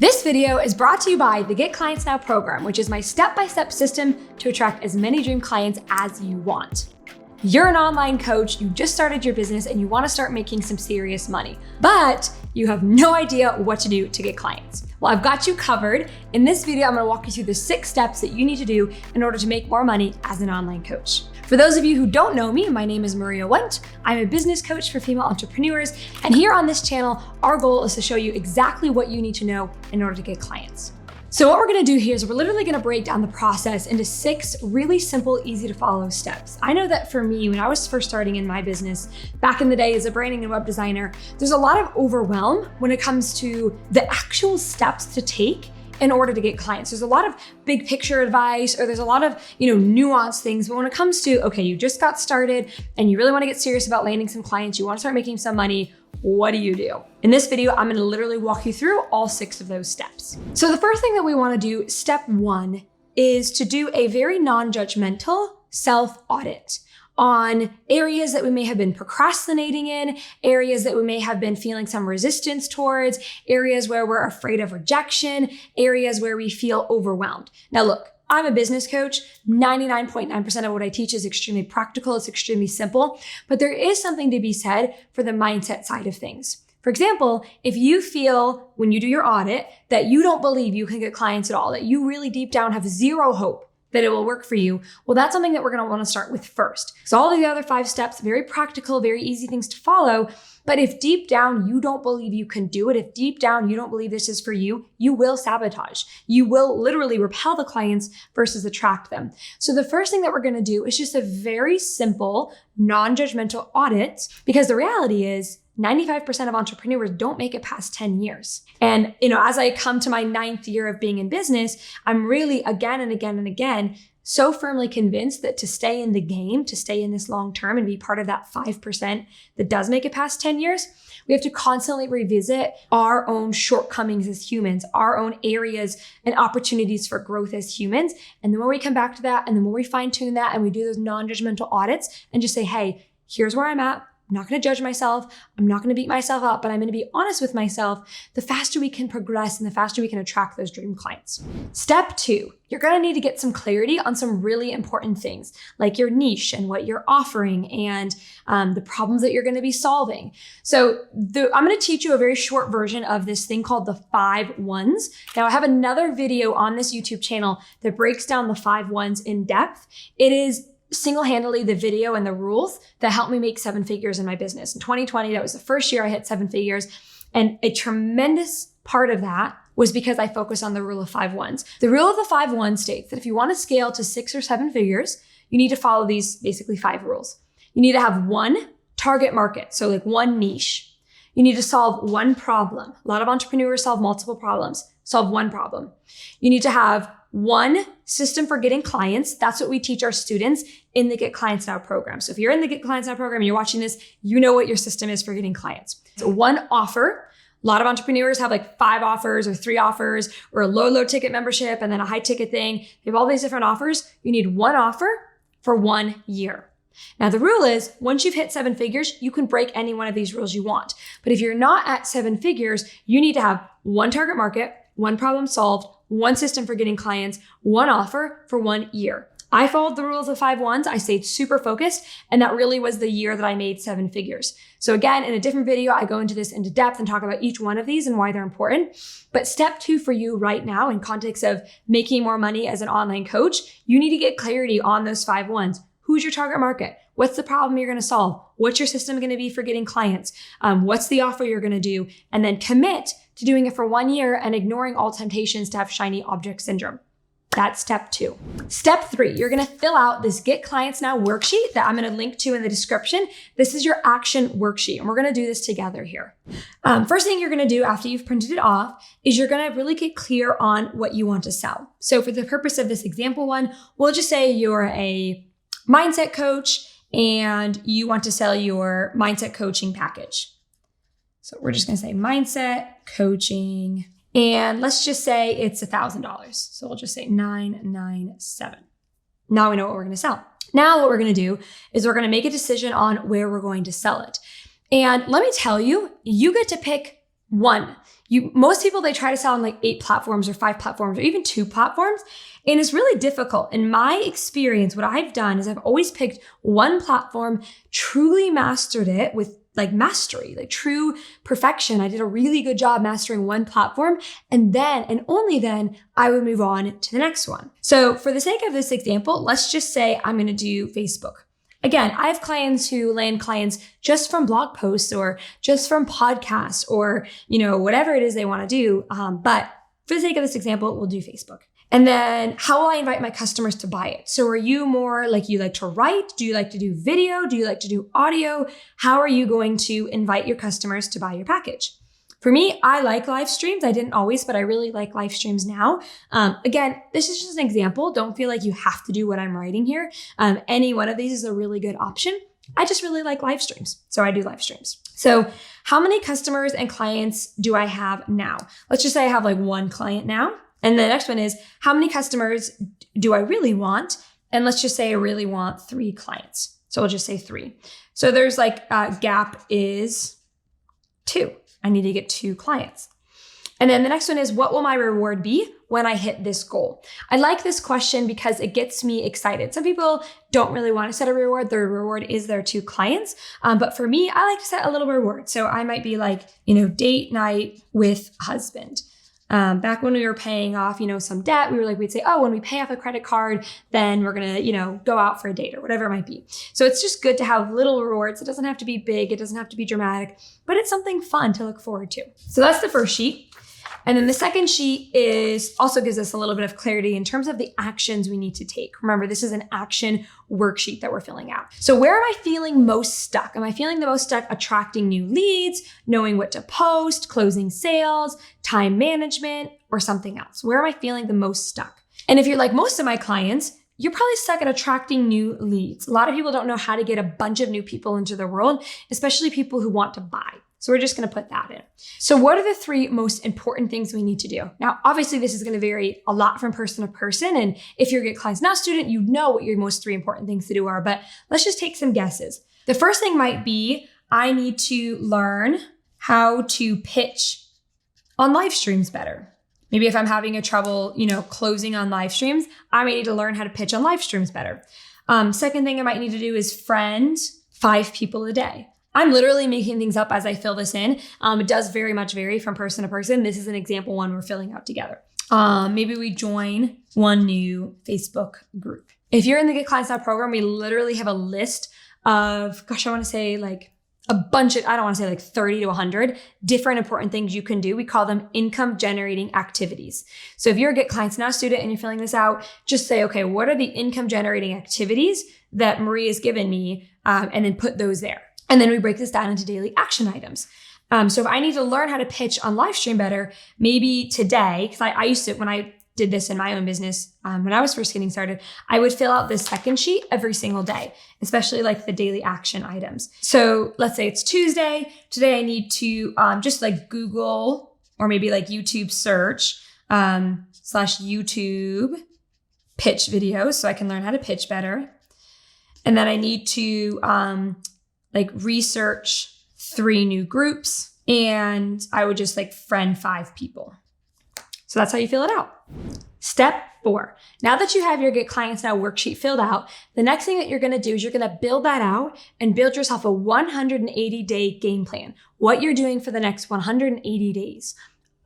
This video is brought to you by the Get Clients Now program, which is my step-by-step system to attract as many dream clients as you want. You're an online coach, you just started your business and you want to start making some serious money, but you have no idea what to do to get clients. Well, I've got you covered. In this video, I'm going to walk you through the 6 steps that you need to do in order to make more money as an online coach. For those of you who don't know me, my name is Wendt. I'm a business coach for female entrepreneurs. And here on this channel, our goal is to show you exactly what you need to know in order to get clients. So what we're gonna do here is we're literally gonna break down the process into 6 really simple, easy to follow steps. I know that for me, when I was first starting in my business, back in the day as a branding and web designer, there's a lot of overwhelm when it comes to the actual steps to take in order to get clients. There's a lot of big picture advice, or there's a lot of, nuanced things. But when it comes to, okay, you just got started and you really want to get serious about landing some clients, you want to start making some money, what do you do? In this video, I'm going to literally walk you through all 6 of those steps. So the first thing that we want to do, step 1, is to do a very non-judgmental self-audit on areas that we may have been procrastinating in, areas that we may have been feeling some resistance towards, areas where we're afraid of rejection, areas where we feel overwhelmed. Now look, I'm a business coach. 99.9% of what I teach is extremely practical. It's extremely simple, but there is something to be said for the mindset side of things. For example, if you feel when you do your audit that you don't believe you can get clients at all, that you really deep down have zero hope that it will work for you, well, that's something that we're going to want to start with first. So all of the other 5 steps, very practical, very easy things to follow. But if deep down you don't believe you can do it, if deep down you don't believe this is for you, you will sabotage. You will literally repel the clients versus attract them. So the first thing that we're going to do is just a very simple, non-judgmental audit, because the reality is 95% of entrepreneurs don't make it past 10 years. And, as I come to my 9th year of being in business, I'm really again and again and again so firmly convinced that to stay in the game, to stay in this long term and be part of that 5% that does make it past 10 years, we have to constantly revisit our own shortcomings as humans, our own areas and opportunities for growth as humans. And the more we come back to that and the more we fine tune that and we do those non-judgmental audits and just say, hey, here's where I'm at. I'm not going to judge myself. I'm not going to beat myself up, but I'm going to be honest with myself. The faster we can progress and the faster we can attract those dream clients. Step 2, you're going to need to get some clarity on some really important things like your niche and what you're offering and the problems that you're going to be solving. So I'm going to teach you a very short version of this thing called the 5 whys. Now I have another video on this YouTube channel that breaks down the 5 whys in depth. It is single-handedly the video and the rules that helped me make 7 figures in my business. In 2020, that was the first year I hit 7 figures. And a tremendous part of that was because I focused on the rule of 5 whys. The rule of the 5 whys states that if you want to scale to 6 or 7 figures, you need to follow these basically 5 rules. You need to have 1 target market, so like 1 niche. You need to solve 1 problem. A lot of entrepreneurs solve multiple problems. Solve 1 problem. You need to have 1 system for getting clients. That's what we teach our students in the Get Clients Now program. So if you're in the Get Clients Now program and you're watching this, you know what your system is for getting clients. So 1 offer. A lot of entrepreneurs have like 5 offers or 3 offers or a low ticket membership and then a high ticket thing. They have all these different offers. You need 1 offer for 1 year. Now the rule is once you've hit 7 figures, you can break any one of these rules you want. But if you're not at 7 figures, you need to have 1 target market, 1 problem solved, 1 system for getting clients, 1 offer for 1 year. I followed the rules of 5 whys. I stayed super focused, and that really was the year that I made 7 figures. So again, in a different video, I go into this into depth and talk about each one of these and why they're important. But step 2 for you right now, in context of making more money as an online coach, you need to get clarity on those 5 whys. Who's your target market? What's the problem you're going to solve? What's your system going to be for getting clients? What's the offer you're going to do? And then commit to doing it for 1 year and ignoring all temptations to have shiny object syndrome. That's step 2. Step 3, you're going to fill out this Get Clients Now worksheet that I'm going to link to in the description. This is your action worksheet, and we're going to do this together here. First thing you're going to do after you've printed it off is you're going to really get clear on what you want to sell. So for the purpose of this example one, we'll just say you're a mindset coach and you want to sell your mindset coaching package. So we're just going to say mindset coaching, and let's just say it's $1,000. So we'll just say 997. Now we know what we're going to sell. Now what we're going to do is we're going to make a decision on where we're going to sell it. And let me tell you, you get to pick One, most people, they try to sell on like 8 platforms or 5 platforms or even 2 platforms. And it's really difficult. In my experience, what I've done is I've always picked one platform, truly mastered it with like mastery, like true perfection. I did a really good job mastering one platform. And then, and only then, I would move on to the next one. So for the sake of this example, let's just say I'm going to do Facebook. Again, I have clients who land clients just from blog posts or just from podcasts or, whatever it is they want to do. But for the sake of this example, we'll do Facebook. And then how will I invite my customers to buy it? So are you more like you like to write? Do you like to do video? Do you like to do audio? How are you going to invite your customers to buy your package? For me, I like live streams. I didn't always, but I really like live streams now. Again, this is just an example. Don't feel like you have to do what I'm writing here. Any one of these is a really good option. I just really like live streams. So I do live streams. So how many customers and clients do I have now? Let's just say I have like 1 client now. And the next one is, how many customers do I really want? And let's just say I really want 3 clients. So we'll just say 3. So there's like gap is 2. I need to get 2 clients. And then the next one is, what will my reward be when I hit this goal? I like this question because it gets me excited. Some people don't really want to set a reward. Their reward is their 2 clients. But for me, I like to set a little reward. So I might be like, date night with husband. Back when we were paying off, some debt, we'd say, oh, when we pay off a credit card, then we're going to, go out for a date or whatever it might be. So it's just good to have little rewards. It doesn't have to be big. It doesn't have to be dramatic, but it's something fun to look forward to. So that's the first sheet. And then the second sheet also gives us a little bit of clarity in terms of the actions we need to take. Remember, this is an action worksheet that we're filling out. So where am I feeling most stuck? Am I feeling the most stuck attracting new leads, knowing what to post, closing sales, time management, or something else? Where am I feeling the most stuck? And if you're like most of my clients, you're probably stuck at attracting new leads. A lot of people don't know how to get a bunch of new people into their world, especially people who want to buy. So we're just going to put that in. So what are the 3 most important things we need to do? Now, obviously, this is going to vary a lot from person to person. And if you're a Get Clients Now student, you know what your most 3 important things to do are. But let's just take some guesses. The first thing might be, I need to learn how to pitch on live streams better. Maybe if I'm having a trouble, closing on live streams, I may need to learn how to pitch on live streams better. Second thing I might need to do is friend 5 people a day. I'm literally making things up as I fill this in. It does very much vary from person to person. This is an example one we're filling out together. Maybe we join 1 new Facebook group. If you're in the Get Clients Now program, we literally have a list of, I want to say like a bunch of, I don't want to say like 30 to 100 different important things you can do. We call them income generating activities. So if you're a Get Clients Now student and you're filling this out, just say, okay, what are the income generating activities that Marie has given me? And then put those there. And then we break this down into daily action items. So if I need to learn how to pitch on live stream better, maybe today, because I used to, when I did this in my own business, when I was first getting started, I would fill out this second sheet every single day, especially like the daily action items. So let's say it's Tuesday. Today I need to just like Google or maybe like YouTube search /YouTube pitch videos so I can learn how to pitch better. And then I need to research 3 new groups, and I would just like friend 5 people. So that's how you fill it out. Step 4. Now that you have your Get Clients Now worksheet filled out, the next thing that you're going to do is you're going to build that out and build yourself a 180-day game plan. What you're doing for the next 180 days.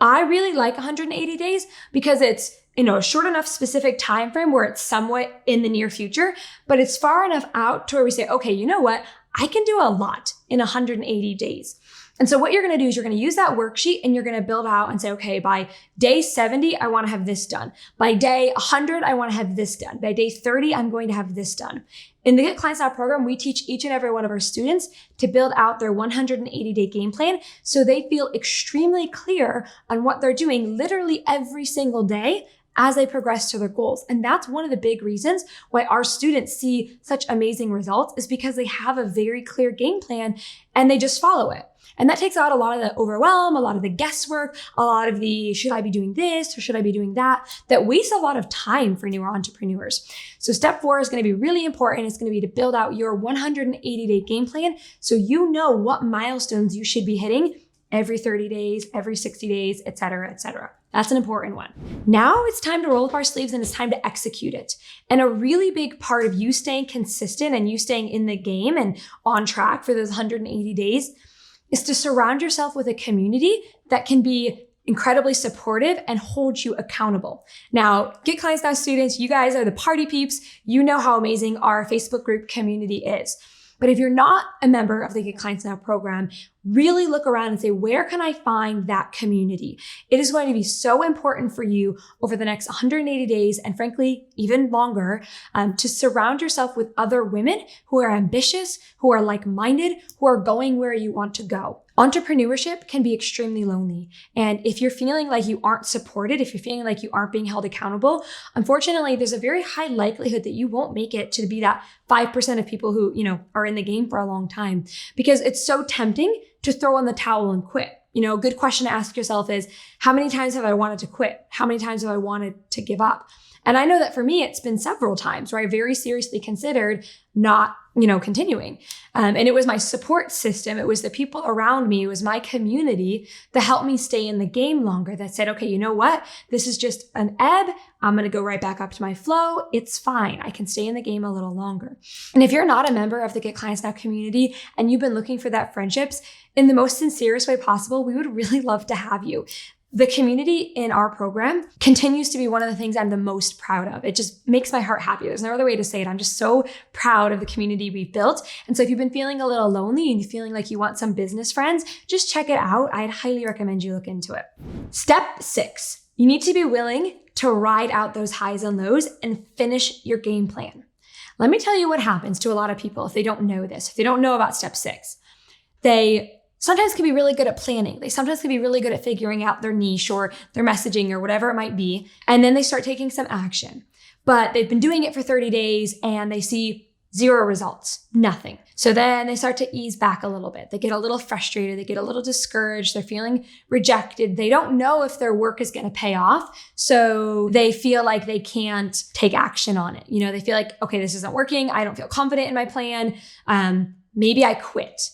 I really like 180 days because it's a short enough specific time frame where it's somewhat in the near future, but it's far enough out to where we say, okay, you know what? I can do a lot in 180 days. And so what you're going to do is you're going to use that worksheet and you're going to build out and say, okay, by day 70, I want to have this done. By day 100, I want to have this done. By day 30, I'm going to have this done. In the Get Clients Now program, we teach each and every one of our students to build out their 180-day game plan so they feel extremely clear on what they're doing literally every single day as they progress to their goals. And that's one of the big reasons why our students see such amazing results is because they have a very clear game plan and they just follow it. And that takes out a lot of the overwhelm, a lot of the guesswork, a lot of the, should I be doing this or should I be doing that wastes a lot of time for newer entrepreneurs. So step 4 is going to be really important. It's going to be to build out your 180-day game plan so you know what milestones you should be hitting every 30 days, every 60 days, et cetera, et cetera. That's an important one. Now it's time to roll up our sleeves and it's time to execute it. And a really big part of you staying consistent and you staying in the game and on track for those 180 days is to surround yourself with a community that can be incredibly supportive and hold you accountable. Now, Get Clients Now students, you guys are the party peeps. You know how amazing our Facebook group community is. But if you're not a member of the Get Clients Now program, really look around and say, where can I find that community? It is going to be so important for you over the next 180 days, and frankly, even longer, to surround yourself with other women who are ambitious, who are like-minded, who are going where you want to go. Entrepreneurship can be extremely lonely. And if you're feeling like you aren't supported, if you're feeling like you aren't being held accountable, unfortunately, there's a very high likelihood that you won't make it to be that 5% of people who, are in the game for a long time, because it's so tempting to throw in the towel and quit. A good question to ask yourself is, how many times have I wanted to quit? How many times have I wanted to give up? And I know that for me, it's been several times where I very seriously considered not, continuing. And it was my support system. It was the people around me. It was my community that helped me stay in the game longer, that said, okay, you know what? This is just an ebb. I'm going to go right back up to my flow. It's fine. I can stay in the game a little longer. And if you're not a member of the Get Clients Now community and you've been looking for that friendships in the most sincerest way possible, we would really love to have you. The community in our program continues to be one of the things I'm the most proud of. It just makes my heart happy. There's no other way to say it. I'm just so proud of the community we've built. And so if you've been feeling a little lonely and you're feeling like you want some business friends, just check it out. I'd highly recommend you look into it. Step 6, you need to be willing to ride out those highs and lows and finish your game plan. Let me tell you what happens to a lot of people if they don't know this, if they don't know about step 6. They sometimes can be really good at planning. They sometimes can be really good at figuring out their niche or their messaging or whatever it might be. And then they start taking some action. But they've been doing it for 30 days and they see 0 results, nothing. So then they start to ease back a little bit. They get a little frustrated. They get a little discouraged. They're feeling rejected. They don't know if their work is going to pay off. So they feel like they can't take action on it. They feel like, okay, this isn't working. I don't feel confident in my plan. Maybe I quit.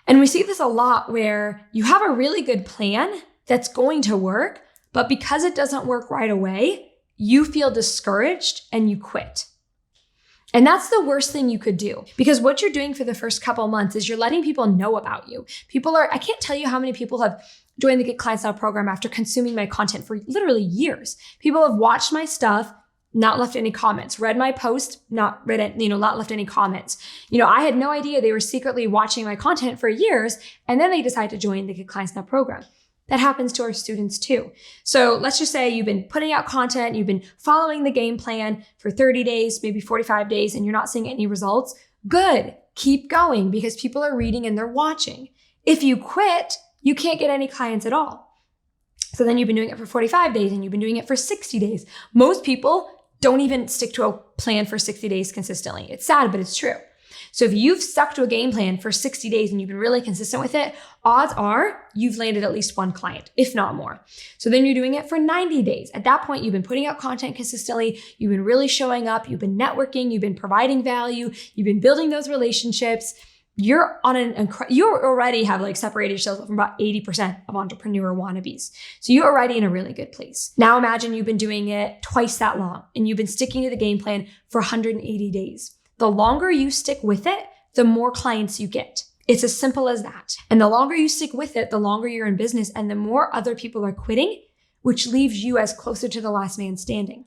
And we see this a lot where you have a really good plan that's going to work, but because it doesn't work right away, you feel discouraged and you quit. And that's the worst thing you could do, because what you're doing for the first couple months is you're letting people know about you. I can't tell you how many people have joined the Get Clients Now program after consuming my content for literally years. People have watched my stuff, not left any comments, read my post, not left any comments. I had no idea they were secretly watching my content for years, and then they decide to join the Get Clients Now program. That happens to our students too. So let's just say you've been putting out content, you've been following the game plan for 30 days, maybe 45 days, and you're not seeing any results. Good, keep going, because people are reading and they're watching. If you quit, you can't get any clients at all. So then you've been doing it for 45 days and you've been doing it for 60 days. Most people don't even stick to a plan for 60 days consistently. It's sad, but it's true. So if you've stuck to a game plan for 60 days and you've been really consistent with it, odds are you've landed at least 1 client, if not more. So then you're doing it for 90 days. At that point, you've been putting out content consistently. You've been really showing up. You've been networking. You've been providing value. You've been building those relationships. You already have separated yourself from about 80% of entrepreneur wannabes. So you're already in a really good place. Now imagine you've been doing it twice that long and you've been sticking to the game plan for 180 days. The longer you stick with it, the more clients you get. It's as simple as that. And the longer you stick with it, the longer you're in business and the more other people are quitting, which leaves you as closer to the last man standing.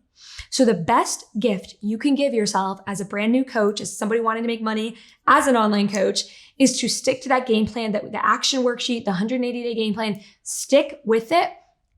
So the best gift you can give yourself as a brand new coach, as somebody wanting to make money as an online coach, is to stick to that game plan, that the action worksheet, the 180-day game plan. Stick with it,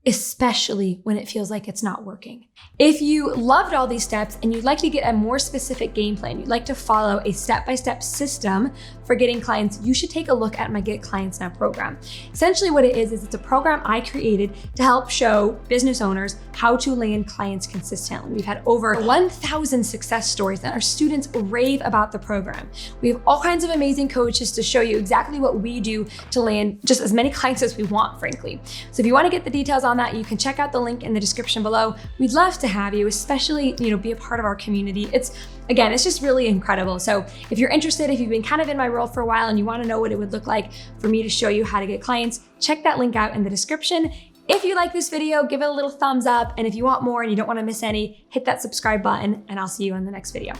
especially when it feels like it's not working. If you loved all these steps and you'd like to get a more specific game plan, you'd like to follow a step-by-step system for getting clients, you should take a look at my Get Clients Now program. Essentially what it is it's a program I created to help show business owners how to land clients consistently. We've had over 1,000 success stories and our students rave about the program. We have all kinds of amazing coaches to show you exactly what we do to land just as many clients as we want, frankly. So if you want to get the details on that, you can check out the link in the description below. We'd love to have you, especially, be a part of our community. It's just really incredible. So if you're interested, if you've been kind of in my role for a while and you want to know what it would look like for me to show you how to get clients, check that link out in the description. If you like this video, give it a little thumbs up. And if you want more and you don't want to miss any, hit that subscribe button, and I'll see you in the next video.